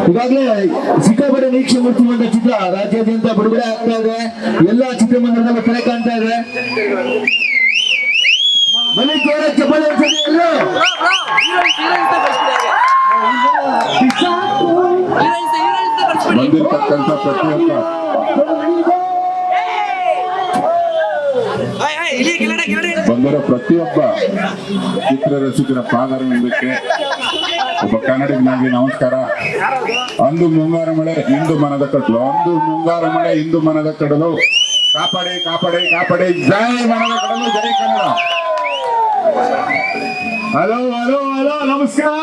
ಈಗಾಗಲೇ ಸಿಕ್ಕಾಪಟ್ಟೆ ನಿರೀಕ್ಷೆ ಮೂಡಿಸುವಂತ ಚಿತ್ರ ರಾಜ್ಯಾದ್ಯಂತ ಬಿಡುಗಡೆ ಆಗ್ತಾ ಇದೆ. ಎಲ್ಲಾ ಚಿತ್ರಮಂದಿರದಲ್ಲೂ ತೆರೆ ಕಾಣ್ತಾ ಇದೆ. ಬನ್ನಿ ಜೋರ ಚಪ್ಪಾಳೆ ಎಲ್ಲರೂ. ಬಂದಿರತಕ್ಕಂಥ ಪ್ರತಿಯೊಬ್ಬ ಚಿತ್ರರಸಿಕರ ಪಾದರಕ್ಕೆ ಒಬ್ಬ ಕನ್ನಡಿಗನಾಗಿ ನಮಸ್ಕಾರ. ಅಂದು ಮುಂಗಾರ ಮಳೆ ಇಂದು ಮನದ ಕಡಲು, ಅಂದು ಮುಂಗಾರ ಮಳೆ ಇಂದು ಮನದ ಕಡಲು, ಕಾಪಾಡಿ ಕಾಪಾಡಿ ಕಾಪಾಡಿ, ಜೈ ಮನದ ಕಡಲು, ಜೈ ಕನ್ನಡ. ಹಲೋ ಹಲೋ ಹಲೋ, ನಮಸ್ಕಾರ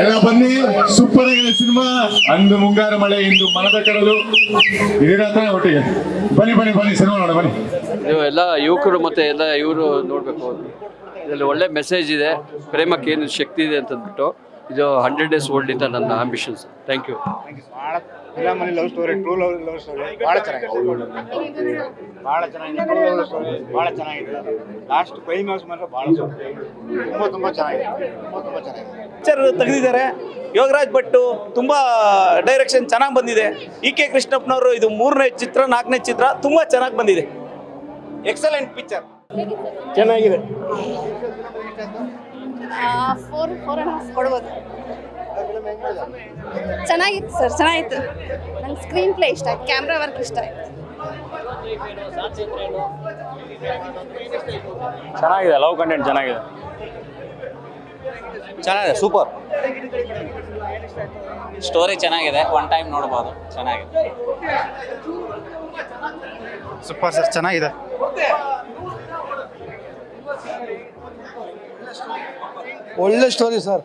ಎಲ್ಲ ಬನ್ನಿ. ಸೂಪರ್ ಆಗಿದೆ ಸಿನಿಮಾ. ಅಂದು ಮುಂಗಾರ ಮಳೆ ಇಂದು ಮನದ ಕಡಲು ಇದೀರ ಒಟ್ಟಿಗೆ ಬನ್ನಿ ಬನ್ನಿ ಬನ್ನಿ ಸಿನಿಮಾ ನೋಡ ಬನ್ನಿ. ನೀವು ಎಲ್ಲ ಯುವಕರು ಮತ್ತೆ ಎಲ್ಲ ಇವರು ನೋಡಬೇಕು. ಇದರಲ್ಲಿ ಒಳ್ಳೆ ಮೆಸೇಜ್ ಇದೆ, ಪ್ರೇಮಕ್ಕೆ ಏನು ಶಕ್ತಿ ಇದೆ ಅಂತಂದ್ಬಿಟ್ಟು. ಇದು 100 days ಓಲ್ಡ್ ಇಂದ ನನ್ನ ಆಂಬಿಷನ್ಸ್. Thank you. ಫಿಲಮಲ್ಲಿ love story, true love story ಭಾಳ ಚೆನ್ನಾಗಿದೆ. ಭಾಳ ಚೆನ್ನಾಗಿದೆ. ಟ್ರೂ ಲವ್ ಸ್ಟೋರಿ ಭಾಳ ಚೆನ್ನಾಗಿದೆ. ಲಾಸ್ಟ್ ಕ್ಲೈಮ್ಯಾಕ್ಸ್ ಮಾತ್ರ ಭಾಳ ತುಂಬ ಚೆನ್ನಾಗಿದೆ. ತುಂಬ ಚೆನ್ನಾಗಿದೆ. ಪಿಕ್ಚರ್ ತೆಗೆದಿದ್ದಾರೆ ಯೋಗರಾಜ್ ಭಟ್. ತುಂಬ ಡೈರೆಕ್ಷನ್ ಚೆನ್ನಾಗಿ ಬಂದಿದೆ. ಕೆ ಕೃಷ್ಣಪ್ಪನವರು ಇದು 3ನೇ ಚಿತ್ರ 4ನೇ ಚಿತ್ರ ತುಂಬ ಚೆನ್ನಾಗಿ ಬಂದಿದೆ. Excellent picture. ಚೆನ್ನಾಗಿದೆ. 4.5 ಕೊಡ್ಬೋದು. ಚೆನ್ನಾಗಿತ್ತು ಸರ್, ಚೆನ್ನಾಗಿತ್ತು. ನಂಗೆ ಸ್ಕ್ರೀನ್ ಪ್ಲೇ ಇಷ್ಟ ಆಯ್ತು, ಕ್ಯಾಮ್ರಾ ವರ್ಕ್ ಇಷ್ಟ ಆಯ್ತು. ಚೆನ್ನಾಗಿದೆ. ಲವ್ ಕಂಟೆಂಟ್ ಚೆನ್ನಾಗಿದೆ. ಚೆನ್ನಾಗಿದೆ, ಸೂಪರ್. ಸ್ಟೋರಿ ಚೆನ್ನಾಗಿದೆ, ಒನ್ ಟೈಮ್ ನೋಡ್ಬೋದು. ಚೆನ್ನಾಗಿದೆ. ಸೂಪರ್ ಸರ್, ಚೆನ್ನಾಗಿದೆ. ಒಳ್ಳೆ ಸ್ಟೋರಿ ಸರ್.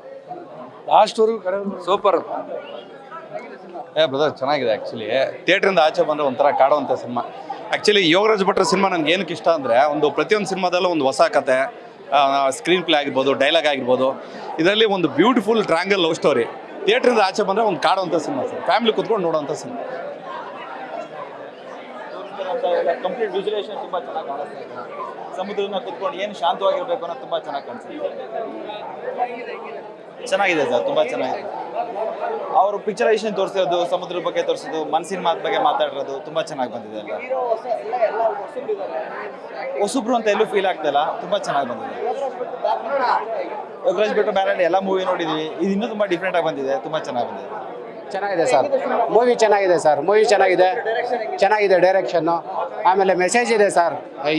ಲಾಸ್ಟ್ವರೆಗೂ ಕಡೆ ಸೂಪರ್. ಬ್ರದರ್ ಚೆನ್ನಾಗಿದೆ. ಆ್ಯಕ್ಚುಲಿ ಥಿಯೇಟ್ರಿಂದ ಆಚೆ ಬಂದರೆ ಒಂಥರ ಕಾಡುವಂಥ ಸಿನಿಮಾ. ಆ್ಯಕ್ಚುಲಿ ಯೋಗರಾಜ್ ಭಟ್ರ ಸಿನಿಮಾ ನನಗೆ ಏನಕ್ಕೆ ಇಷ್ಟ ಅಂದರೆ, ಪ್ರತಿಯೊಂದು ಸಿನಿಮಾದಲ್ಲೂ ಒಂದು ಹೊಸ ಕತೆ, ಸ್ಕ್ರೀನ್ ಪ್ಲೇ ಆಗಿರ್ಬೋದು, ಡೈಲಾಗ್ ಆಗಿರ್ಬೋದು. ಇದರಲ್ಲಿ ಒಂದು ಬ್ಯೂಟಿಫುಲ್ ಟ್ರ್ಯಾಂಗಲ್ ಲವ್ ಸ್ಟೋರಿ. ಥಿಯೇಟ್ರಿಂದ ಆಚೆ ಬಂದರೆ ಒಂದು ಕಾಡುವಂಥ ಸಿನಿಮಾ ಸರ್. ಫ್ಯಾಮಿಲಿ ಕುತ್ಕೊಂಡು ನೋಡುವಂಥ ಸಿನಿಮಾ. ಕಂಪ್ಲೀಟ್ ವಿಜುಲೇಷನ್ ತುಂಬ ಚೆನ್ನಾಗಿ ಕಾಣಿಸ್ತಾ ಇದೆ. ಸಮುದ್ರನ ಕುತ್ಕೊಂಡು ಏನು ಶಾಂತವಾಗಿರ್ಬೇಕು ಅನ್ನೋದು ತುಂಬ ಚೆನ್ನಾಗಿ ಕಾಣಿಸ್ತಿದೆ. ಚೆನ್ನಾಗಿದೆ ಸರ್, ತುಂಬ ಚೆನ್ನಾಗಿದೆ. ಅವರು ಪಿಕ್ಚರೈಸೇಷನ್ ತೋರಿಸೋದು, ಸಮುದ್ರದ ಬಗ್ಗೆ ತೋರಿಸೋದು, ಮನಸ್ಸಿನ ಮಾತು ಬಗ್ಗೆ ಮಾತಾಡಿರೋದು ತುಂಬ ಚೆನ್ನಾಗಿ ಬಂದಿದೆ. ಅಲ್ಲ ಹೊಸಬ್ರು ಅಂತ ಎಲ್ಲೂ ಫೀಲ್ ಆಗ್ತಾಯಿಲ್ಲ, ತುಂಬ ಚೆನ್ನಾಗಿ ಬಂದಿದೆ. ಯೋಗರಾಜ್ ಭಟ್ ಬೇರೆ ಎಲ್ಲ ಮೂವಿ ನೋಡಿದ್ವಿ, ಇದು ಇನ್ನೂ ತುಂಬ ಡಿಫ್ರೆಂಟಾಗಿ ಬಂದಿದೆ. ತುಂಬ ಚೆನ್ನಾಗಿ ಬಂದಿದೆ. ಚೆನ್ನಾಗಿದೆ ಸರ್. ಮೂವಿ ಚೆನ್ನಾಗಿದೆ ಸರ್. ಮೂವಿ ಚೆನ್ನಾಗಿದೆ. ಚೆನ್ನಾಗಿದೆ ಡೈರೆಕ್ಷನ್ನು. ಆಮೇಲೆ ಮೆಸೇಜ್ ಇದೆ ಸರ್.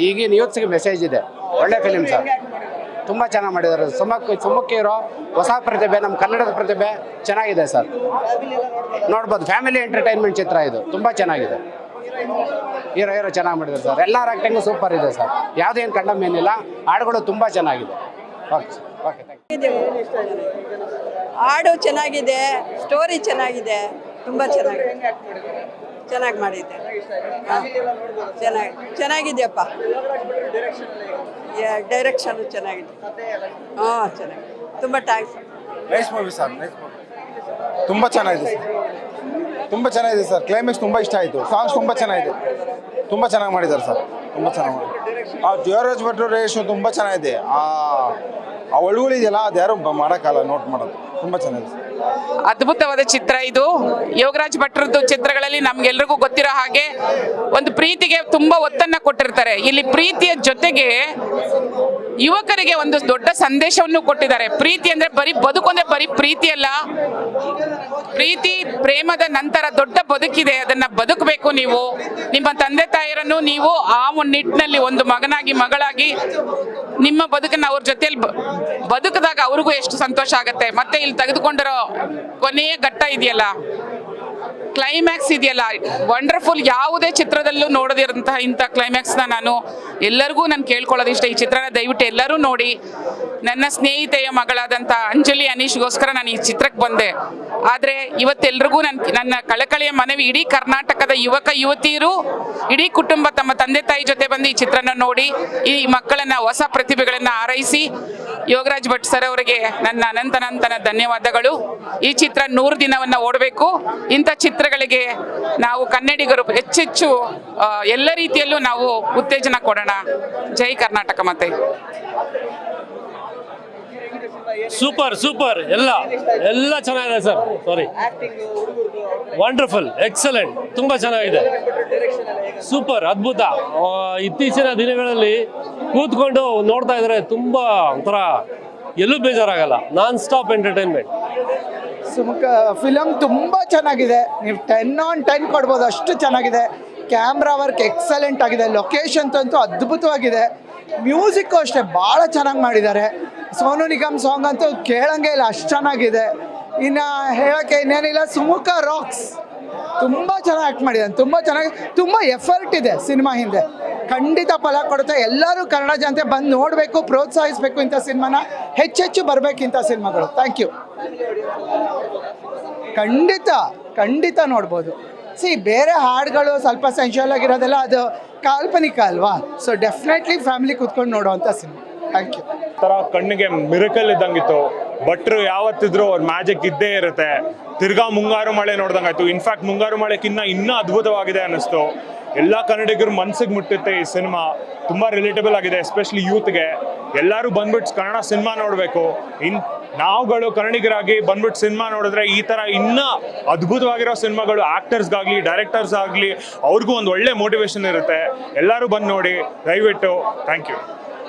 ಈಗಿನ ಯೂತ್ಸ್ಗೆ ಮೆಸೇಜ್ ಇದೆ. ಒಳ್ಳೆ ಫಿಲಿಮ್ ಸರ್. ತುಂಬ ಚೆನ್ನಾಗಿ ಮಾಡಿದ್ದಾರೆ. ಸುಮುಖ ಇರೋ ಹೊಸ ಪ್ರತಿಭೆ, ನಮ್ಮ ಕನ್ನಡದ ಪ್ರತಿಭೆ ಚೆನ್ನಾಗಿದೆ ಸರ್. ನೋಡ್ಬೋದು. ಫ್ಯಾಮಿಲಿ ಎಂಟರ್ಟೈನ್ಮೆಂಟ್ ಚಿತ್ರ ಇದು. ತುಂಬ ಚೆನ್ನಾಗಿದೆ. ಹೀರೋ ಚೆನ್ನಾಗಿ ಮಾಡಿದ್ದಾರೆ ಸರ್. ಎಲ್ಲರ ಆ್ಯಕ್ಟಿಂಗು ಸೂಪರ್ ಇದೆ ಸರ್. ಯಾವುದೇನು ಕಂಡಮ್ ಏನಿಲ್ಲ. ಹಾಡುಗಳು ತುಂಬ ಚೆನ್ನಾಗಿದೆ. Okay sir. Okay, thank you. ಹಾಡು ಚೆನ್ನಾಗಿದೆ, ಸ್ಟೋರಿ ಚೆನ್ನಾಗಿದೆ, ತುಂಬ ಚೆನ್ನಾಗಿ ಮಾಡಿದ್ದೆ. ಚೆನ್ನಾಗಿದೆಯಪ್ಪ. ಡೈರೆಕ್ಷನ್ ಚೆನ್ನಾಗಿದೆ. ಚೆನ್ನಾಗಿದೆ. ತುಂಬ thanks. Nice movie sir. Nice movie. ತುಂಬ ಚೆನ್ನಾಗಿದೆ ಸರ್. ತುಂಬ ಚೆನ್ನಾಗಿದೆ ಸರ್. ಕ್ಲೈಮ್ಯಾಕ್ಸ್ ತುಂಬ ಇಷ್ಟ ಆಯಿತು. ಸಾಂಗ್ಸ್ ತುಂಬ ಚೆನ್ನಾಗಿದೆ. ತುಂಬ ಚೆನ್ನಾಗಿ ಮಾಡಿದ್ದಾರೆ ಸರ್. ತುಂಬ ಚೆನ್ನಾಗಿ ಮಾಡಿದ್ದಾರೆ. ಯೋಗರಾಜ್ ಭಟ್ರು ರೇಷು ತುಂಬ ಚೆನ್ನಾಗಿದೆ. ಆ ಒಳಗಳಿದೆಯಲ್ಲ, ಅದು ಯಾರು ಮಾಡೋಕ್ಕಲ್ಲ, ನೋಟ್ ಮಾಡೋದು. ತುಂಬ ಚೆನ್ನಾಗಿದೆ. ಅದ್ಭುತವಾದ ಚಿತ್ರ ಇದು. ಯೋಗರಾಜ್ ಭಟ್ರದ್ದು ಚಿತ್ರಗಳಲ್ಲಿ ನಮ್ಗೆಲ್ರಿಗೂ ಗೊತ್ತಿರೋ ಹಾಗೆ ಒಂದು ಪ್ರೀತಿಗೆ ತುಂಬಾ ಒತ್ತನ್ನ ಕೊಟ್ಟಿರ್ತಾರೆ. ಇಲ್ಲಿ ಪ್ರೀತಿಯ ಜೊತೆಗೆ ಯುವಕರಿಗೆ ಒಂದು ದೊಡ್ಡ ಸಂದೇಶವನ್ನು ಕೊಟ್ಟಿದ್ದಾರೆ. ಪ್ರೀತಿ ಅಂದ್ರೆ ಬರೀ ಬದುಕೊಂದ್ರೆ ಬರೀ ಪ್ರೀತಿ ಅಲ್ಲ, ಪ್ರೀತಿ ಪ್ರೇಮದ ನಂತರ ದೊಡ್ಡ ಬದುಕಿದೆ. ಅದನ್ನ ಬದುಕಬೇಕು. ನೀವು ನಿಮ್ಮ ತಂದೆ ತಾಯಿಯರನ್ನು ನೀವು ಆ ಒಂದು ನಿಟ್ಟಿನಲ್ಲಿ ಒಂದು ಮಗನಾಗಿ ಮಗಳಾಗಿ ನಿಮ್ಮ ಬದುಕನ್ನ ಅವ್ರ ಜೊತೆಯಲ್ಲಿ ಬದುಕಿದಾಗ ಅವ್ರಿಗೂ ಎಷ್ಟು ಸಂತೋಷ ಆಗುತ್ತೆ. ಮತ್ತೆ ಇಲ್ಲಿ ತೆಗೆದುಕೊಂಡಿರೋ ಕೊನೆಯ ಘಟ್ಟ ಇದೆಯಲ್ಲ, ಕ್ಲೈಮ್ಯಾಕ್ಸ್ ಇದೆಯಲ್ಲ, ವಂಡರ್ಫುಲ್. ಯಾವುದೇ ಚಿತ್ರದಲ್ಲೂ ನೋಡದಿರಂತಹ ಇಂಥ ಕ್ಲೈಮ್ಯಾಕ್ಸ್ನ ನಾನು ಕೇಳ್ಕೊಳ್ಳೋದು ಇಷ್ಟ. ಈ ಚಿತ್ರನ ದಯವಿಟ್ಟು ಎಲ್ಲರೂ ನೋಡಿ. ನನ್ನ ಸ್ನೇಹಿತೆಯ ಮಗಳಾದಂಥ ಅಂಜಲಿ ಅನೀಶ್ಗೋಸ್ಕರ ನಾನು ಈ ಚಿತ್ರಕ್ಕೆ ಬಂದೆ. ಆದರೆ ಇವತ್ತೆಲ್ರಿಗೂ ನನ್ನ ಕಳಕಳಿಯ ಮನವಿ, ಇಡೀ ಕರ್ನಾಟಕದ ಯುವಕ ಯುವತಿಯರು ಇಡೀ ಕುಟುಂಬ ತಮ್ಮ ತಂದೆ ತಾಯಿ ಜೊತೆ ಬಂದು ಈ ಚಿತ್ರನ ನೋಡಿ ಈ ಮಕ್ಕಳನ್ನ, ಹೊಸ ಪ್ರತಿಭೆಗಳನ್ನು ಆರೈಸಿ ಯೋಗರಾಜ್ ಭಟ್ ಸರ್ ಅವರಿಗೆ ನನ್ನ ಅನಂತನಂತನ ಧನ್ಯವಾದಗಳು. ಈ ಚಿತ್ರ 100 ದಿನವನ್ನ ಓಡಬೇಕು. ಇಂಥ ಚಿತ್ರಗಳಿಗೆ ನಾವು ಕನ್ನಡಿಗರು ಹೆಚ್ಚೆಚ್ಚು ಎಲ್ಲ ರೀತಿಯಲ್ಲೂ ನಾವು ಉತ್ತೇಜನ ಕೊಡೋಣ. ಜೈ ಕರ್ನಾಟಕ. ಮತ್ತೆ ಸೂಪರ್ ಸೂಪರ್ ಎಲ್ಲ ಚೆನ್ನಾಗಿದೆ ಸರ್. ಸಾರಿ, ವಂಡರ್ಫುಲ್, ಎಕ್ಸಲೆಂಟ್, ತುಂಬ ಚೆನ್ನಾಗಿದೆ. ಸೂಪರ್, ಅದ್ಭುತ. ಇತ್ತೀಚಿನ ದಿನಗಳಲ್ಲಿ ಕೂತ್ಕೊಂಡು ನೋಡ್ತಾ ಇದ್ರೆ ತುಂಬ ಒಂಥರ ಎಲ್ಲೂ ಬೇಜಾರಾಗಲ್ಲ. Non stop entertainment. ಫಿಲಮ್ ತುಂಬ ಚೆನ್ನಾಗಿದೆ. ನೀವು 10/10 ಕೊಡ್ಬೋದು, ಅಷ್ಟು ಚೆನ್ನಾಗಿದೆ. ಕ್ಯಾಮ್ರಾ ವರ್ಕ್ ಎಕ್ಸಲೆಂಟ್ ಆಗಿದೆ. ಲೊಕೇಶನ್ ಅಂತೂ ಅದ್ಭುತವಾಗಿದೆ. ಮ್ಯೂಸಿಕ್ಕು ಅಷ್ಟೇ ಭಾಳ ಚೆನ್ನಾಗಿ ಮಾಡಿದ್ದಾರೆ. ಸೋನು ನಿಗಮ್ ಸಾಂಗ್ ಅಂತೂ ಕೇಳಂಗೆ ಇಲ್ಲ, ಅಷ್ಟು ಚೆನ್ನಾಗಿದೆ. ಇನ್ನು ಹೇಳೋಕ್ಕೆ ಇನ್ನೇನಿಲ್ಲ, ಸುಮುಖ ರಾಕ್ಸ್ ತುಂಬ ಚೆನ್ನಾಗಿ ಆ್ಯಕ್ಟ್ ಮಾಡಿದ್ದಾನೆ. ತುಂಬ ಚೆನ್ನಾಗಿ, ತುಂಬ ಎಫರ್ಟ್ ಇದೆ ಸಿನಿಮಾ ಹಿಂದೆ. ಖಂಡಿತ ಫಲ ಕೊಡುತ್ತೆ. ಎಲ್ಲರೂ ಕನ್ನಡ ಜನತೆ ಬಂದು ನೋಡಬೇಕು, ಪ್ರೋತ್ಸಾಹಿಸಬೇಕು. ಇಂಥ ಸಿನಿಮಾನ ಹೆಚ್ಚೆಚ್ಚು ಬರಬೇಕು ಇಂಥ ಸಿನಿಮಾಗಳು. Thank you. ಖಂಡಿತ ನೋಡ್ಬೋದು. ಬೇರೆ ಹಾಡುಗಳು ಸ್ವಲ್ಪ ಸೆನ್ಶುವಲ್ ಆಗಿರೋದೆಲ್ಲ ಅದು ಕಾಲ್ಪನಿಕ ಅಲ್ವಾ. ಸೊ ಡೆಫಿನೆಟ್ಲಿ ಫ್ಯಾಮಿಲಿ ಕೂತ್ಕೊಂಡು ನೋಡುವಂಥ ಸಿನಿಮಾ. Thank you. ಥರ ಕಣ್ಣಿಗೆ ಮಿರಕಲ್ ಇದ್ದಂಗಿತ್ತು. ಭಟ್ರು ಯಾವತ್ತಿದ್ರು ಅವ್ರ ಮ್ಯಾಜಿಕ್ ಇದ್ದೇ ಇರುತ್ತೆ. ತಿರ್ಗಾ ಮುಂಗಾರು ಮಳೆ ನೋಡ್ದಂಗಾಯ್ತು. ಇನ್ಫ್ಯಾಕ್ಟ್ ಮುಂಗಾರು ಮಳೆಕ್ಕಿನ್ನ ಇನ್ನೂ ಅದ್ಭುತವಾಗಿದೆ ಅನ್ನಿಸ್ತು. ಎಲ್ಲ ಕನ್ನಡಿಗರು ಮನ್ಸಿಗೆ ಮುಟ್ಟುತ್ತೆ ಈ ಸಿನಿಮಾ. ತುಂಬ ರಿಲೇಟಬಲ್ ಆಗಿದೆ, ಎಸ್ಪೆಷಲಿ ಯೂತ್ಗೆ. ಎಲ್ಲರೂ ಬಂದ್ಬಿಟ್ಟು ಕನ್ನಡ ಸಿನಿಮಾ ನೋಡಬೇಕು. ನಾವುಗಳು ಕನ್ನಡಿಗರಾಗಿ ಬಂದ್ಬಿಟ್ಟು ಸಿನಿಮಾ ನೋಡಿದ್ರೆ ಈ ಥರ ಇನ್ನೂ ಅದ್ಭುತವಾಗಿರೋ ಸಿನಿಮಾಗಳು ಆ್ಯಕ್ಟರ್ಸ್ಗಾಗಲಿ ಡೈರೆಕ್ಟರ್ಸ್ ಆಗಲಿ ಅವ್ರಿಗೂ ಒಂದು ಒಳ್ಳೆ ಮೋಟಿವೇಶನ್ ಇರುತ್ತೆ. ಎಲ್ಲರೂ ಬಂದು ನೋಡಿ ದಯವಿಟ್ಟು. Thank you.